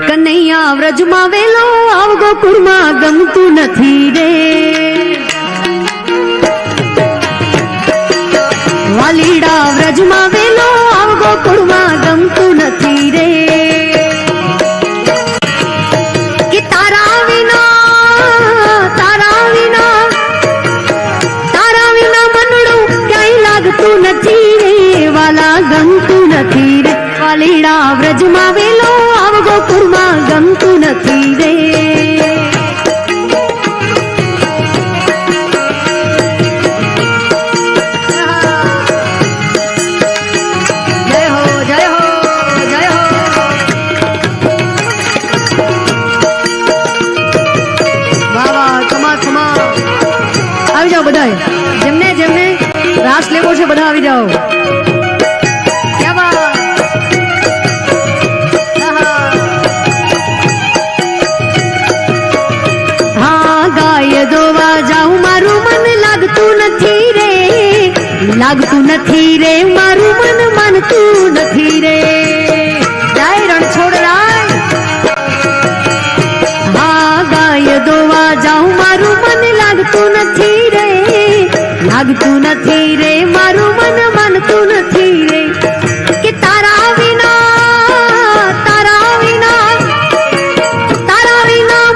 कन्हैया व्रजમાં વેલો આવ ગોકુળમાં ગમતું નથી રે વાલીડા વ્રજમાં વેલો આવ ગોકુળમાં ગમતું નથી રે કે તારા વિના મનડું ક્યાંય લાગતું નથી રે વાલા ગમતું નથી રે વાલીડા વ્રજમાં વેલો આવ ગોકુળમાં ગમતું નથી રે આવી જાઓ બધા જેમને જેમને રાસ લેવો છે બધા આવી જાઓ હા ગાય દોવા જાઉં મારું મન લાગતું નથી રે મારું મન માનતું નથી રે જય રણછોડરાય હા ગાય દોવા જાઉં મારું મન લાગતું નથી રે મારું મન માનતું નથી રે કે તારા વિના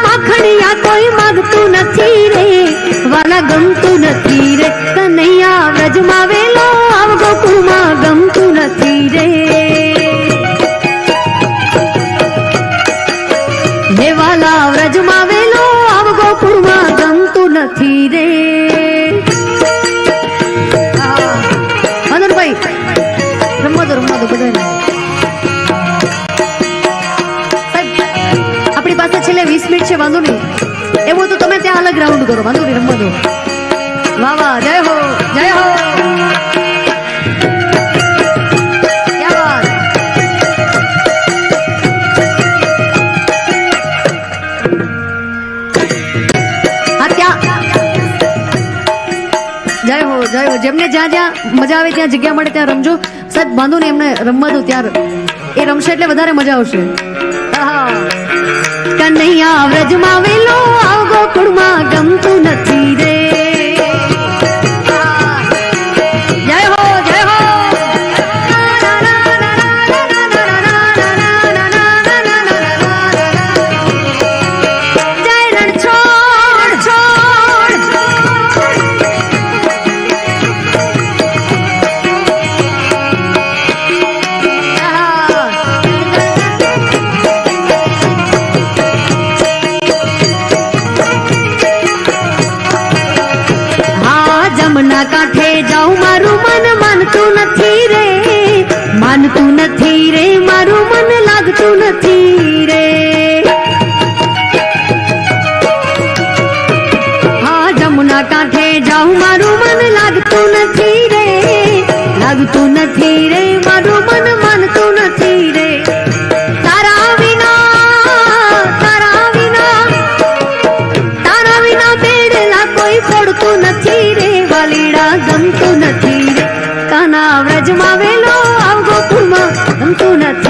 માખણિયા કોઈ માગતું નથી રે વાલા ગમતું નથી રે કનૈયા વ્રજમાં વેલો આવ ગોકુળમાં ગમતું નથી રે હે વાલા વ્રજમાં વેલો આવ ગોકુળમાં ગમતું નથી રે રમવા દો બધાને આપણી પાસે છેલ્લે 20 મિનિટ છે વાંધો નહીં એવું તો તમે ત્યાં અલગ રાઉન્ડ કરો વાંધો નહીં રમવા દો વાહ વાહ જય હો જય હો જેમને જ્યાં જ્યાં મજા આવે ત્યાં જગ્યા મળે ત્યાં રમજો સાહેબ બાંધો ને એમને રમવા દો ત્યાર એ રમશે એટલે વધારે મજા આવશે કનૈયા વ્રજમાં વેલો આવ ગોકુળમાં ગમતું નથી રે જય હો જય રણછોડ જમના કાંઠે જાઉં મારું મન માનતું નથી રે મારું મન લાગતું નથી રે હા જમના કાંઠે જાઉં મારું મન લાગતું નથી રે મારું મન માનતું નથી રે તારા વિના બેડલા કોઈ પડતું નથી રે વાલીડા ગમતું નથી રે કાના વ્રજમાં વેલો આવ ગોકુળમાં ગમતું નથી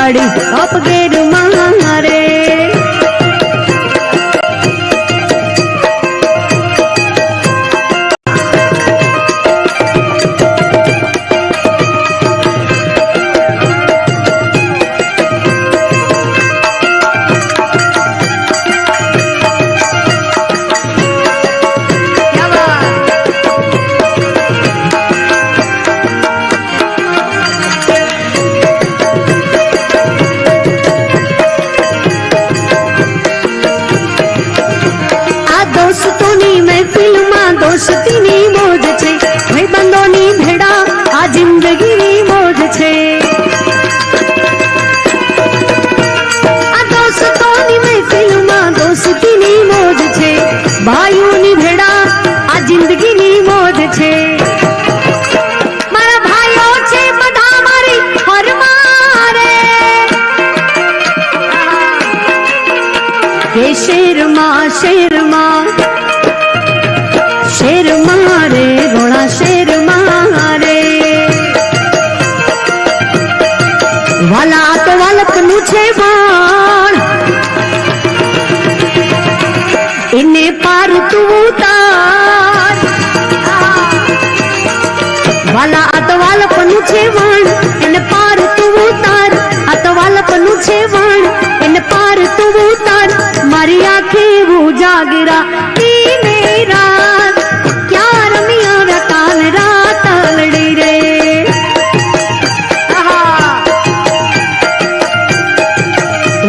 गाड़ी अप गेर मारे। दोस्तोनी महफिल में दोस्तीनी मौज छे, भाईबंधोनी भेड़ा आ जिंदगीनी मौज छे। आ दोस्तोनी महफिल में दोस्तीनी मौज छे, भाईओनी भेड़ा आ जिंदगीनी मौज छे। मारा भाईओ छे बधा मारी हर मारे के शेर मां शेर मारे घोड़ा शेर मारे। वाला तो वालक नु छे बाण इने पार तू उतार। वाला तो वालक नु छे बाण इने पार तू उतार। तो वालक नु छे बाण इने पार तू उतार। मारी आंखें वो जागरा तीने रात क्या रमिया वे काल रात लड़ी रे।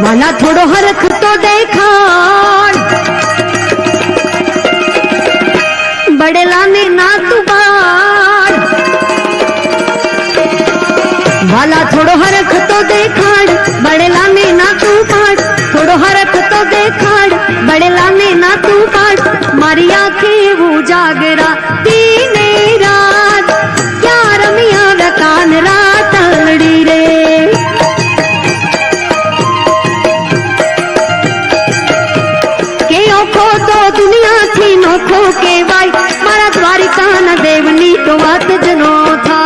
वाला थोड़ो हरख तो देखा बड़े लाने ना तू बार। वाला थोड़ो हरख तो देखाड़ बड़े लाने ना तू पाड़। थोड़ो हरख तो देखाड़ बड़े लाने ना तू पाड़। मारी आंखें वो जागरा तीने रात क्या रमिया वे कान रात लड़ी रे। के ओखो तो दुनिया थी नोखो के वाई। मारा द्वारिका न देवनी तो बात जनो था।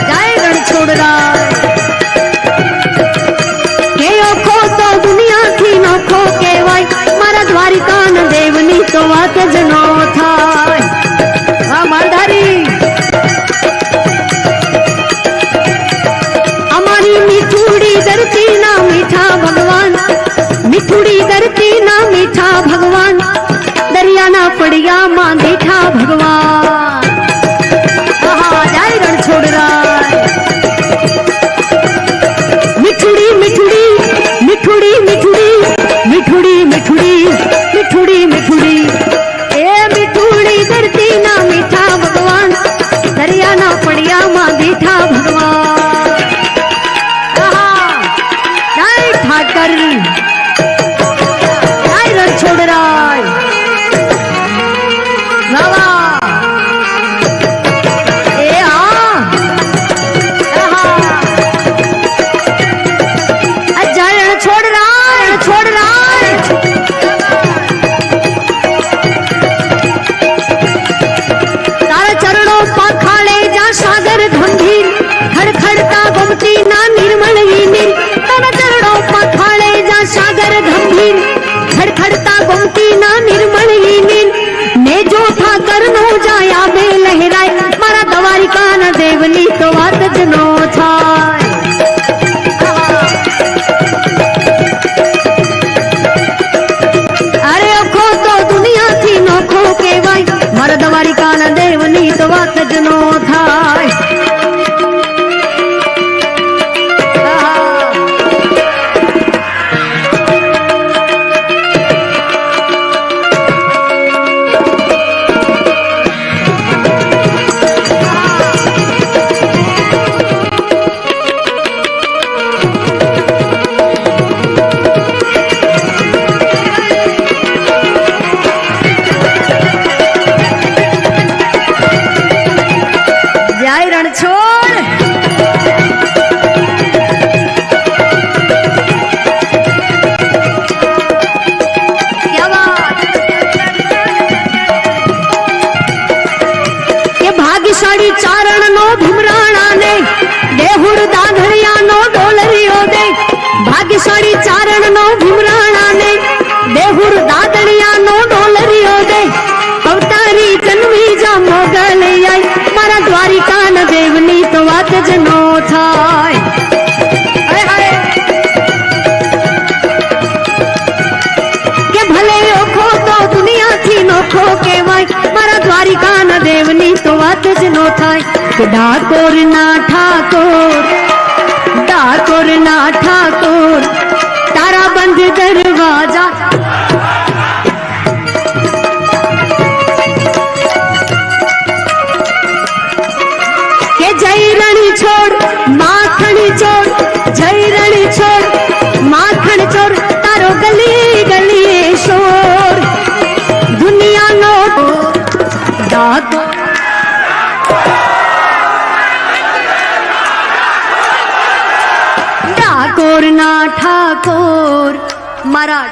जाए रण छोड़ रहा के ओखो तो दुनिया थी नोखो के वाई। मारा द्वारिका न देवनी तो बात जनो था। मालधारी हमारी मिठुड़ी धरती ना मीठा भगवान। मिठुड़ी धरती ना मीठा भगवान। दरिया ना पड़िया मां देखा भगवान। जाए रण छोड़ रहा मिठुड़ी मिठुड़ी मिठुड़ी मिठुड़ी मिठुड़ी मिठुड़ी मिठुड़ी मिठुड़ी ए मिठुड़ी धरती ना मीठा भगवान। दरिया ना पड़िया मां देखा भगवान। जाए ठाकर जाए रण छोड़ रहा खड़खड़ता गोमती ना निर्मल नील। ने जो था करनो जाया बे लहराए। मारा द्वारिका न देवनी तो बात जनो था। अरे ओखो तो दुनिया थी नोखो के वाई। मारा द्वारिका न देवनी तो बात जनो था। चारण नो भीमराणा ने देहुड़ વાત જ નો થાય. કે ભલે ઓખો તો દુનિયાથી નોખો કહેવાય, મારા દ્વારિકાના દેવની તો વાત જ નો થાય. કે ડાકોર ના ઠાકોર, ડાકોર ના ઠાકોર, તારા બંધ દરવાજા. કે જય રણી છોડ માખણ ચોર, જય રણી છોડ માખણ ચોર, તારો ગલી ગલી શોર, દુનિયાનો ડાકોર. ડાકોર ના ઠાકોર મારા.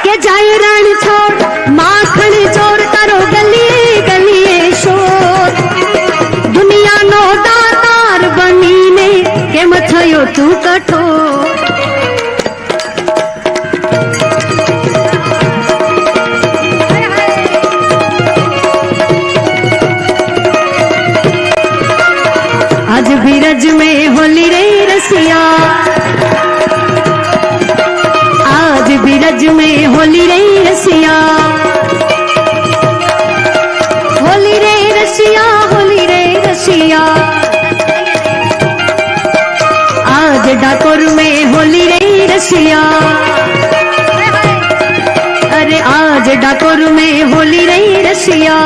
કે જય રણ છોડ માખણ ચોર, તારો ગલી ગલીએ શોર, દુનિયાનો દાતાર બનીને કેમ થયો તું કઠોર. आज बीरज में होली रे रसिया, आज बीरज में होली रे रसिया, होली रे रसिया, होली रे रसिया. आज डाकोर में होली रे रसिया, अरे आज डाकोर में होली रे रसिया.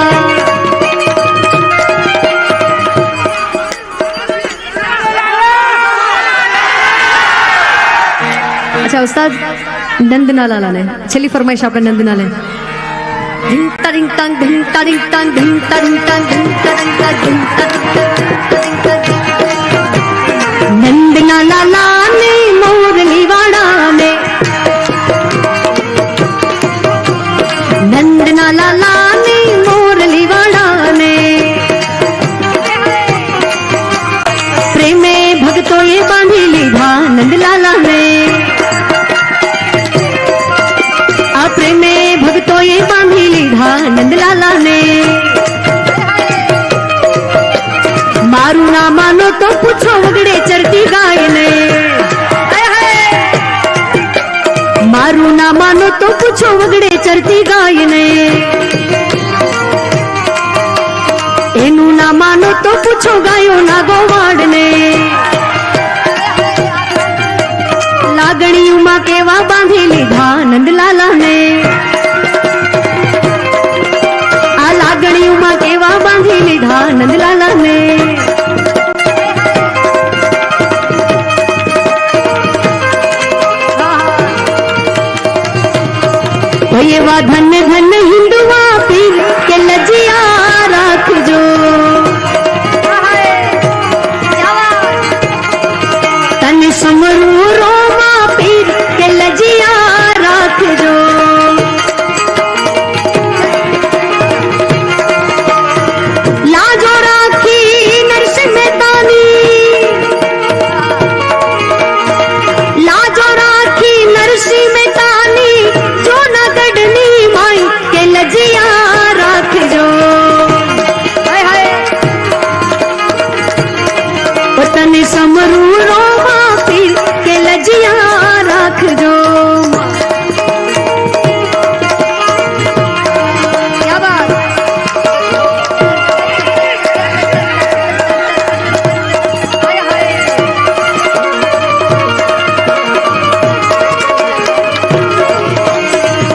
अच्छा उस्ताद नंदना लाला ने छेल्ली फरमाइश આપણે નંદના લે. ધિંગ તરિંગ તંગ ધિંગ તરિંગ તંગ ધિંગ તરિંગ તંગ ધિંગ તરિંગ તંગ ધિંગ તરિંગ. નંદના લાલા ને મોરલી વાળા ને, નંદના લાલા ને મોરલી વાળા ને, પ્રેમે ભક્તોએ બાંધી લીધા નંદલાલા ને. પ્રેમે ભક્તોએ બાંધી લીધા નંદલાલા ને. મારું ના માનો તો પૂછો વગડે ચરતી ગાય ને, મારું ના માનો તો પૂછો વગડે ચરતી ગાય ને. એનું ના માનો તો પૂછો ગાયો ના ગોવાડ ને. લાગણીઓમાં કેવા બાંધી લીધા નંદલાલા ને, આ લાગણીઓમાં કેવા બાંધી લીધા નંદલાલા ને. એવા ધન ધન હિન્દુઆ પીર કે લજિયા રાખજો, તને સમરું રોમા પીર કે લજિયા રાખજો. લાજો રાખી નરસિંહ મહેતાની, લાજો રાખી નરસિંહ મહેતાની, જૂનાગઢની માઈ કે લજિયા રાખજો. તને સમરું રોમા પીર કે લજિયા રાખજો.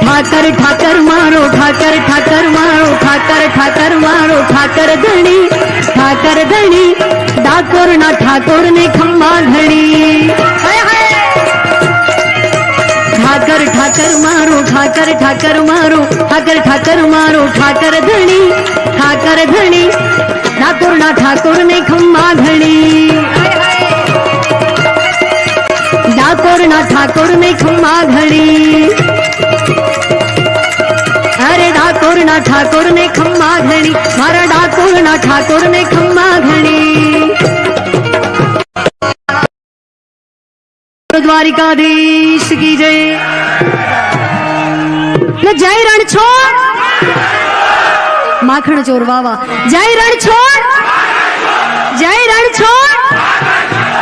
ઠાકર ઠાકર મારો, ઠાકર ઠાકર મારો, ઠાકર ઠાકર મારો, ઠાકર ધણી, ઠાકર ધણી, ડાકોર ના ઠાકોર ને ખમ્મા ધણી. ઠાકર ઠાકર મારો, ઠાકર ઠાકર મારો, ઠાકર ઠાકર મારો, ઠાકર ધણી, ઠાકર ધણી, ડાકોર ના ઠાકોર ને ખમ્મા ધણી. ડાકોર ના ઠાકોર ને ખમ્મા ધણી, અરે ડાકોર ના ઠાકોર ને ખમ્મા ધણી, મારા ડાકોર ના ઠાકોર ને ખમ્મા ધણી. દ્વારિકાધીશ કી જય. જય રણ છોડ माखण चोर वावा। जय रणछोड़, जय रणछोड़,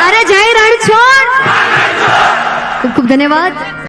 अरे जय रणछोड़। खूब खूब धन्यवाद।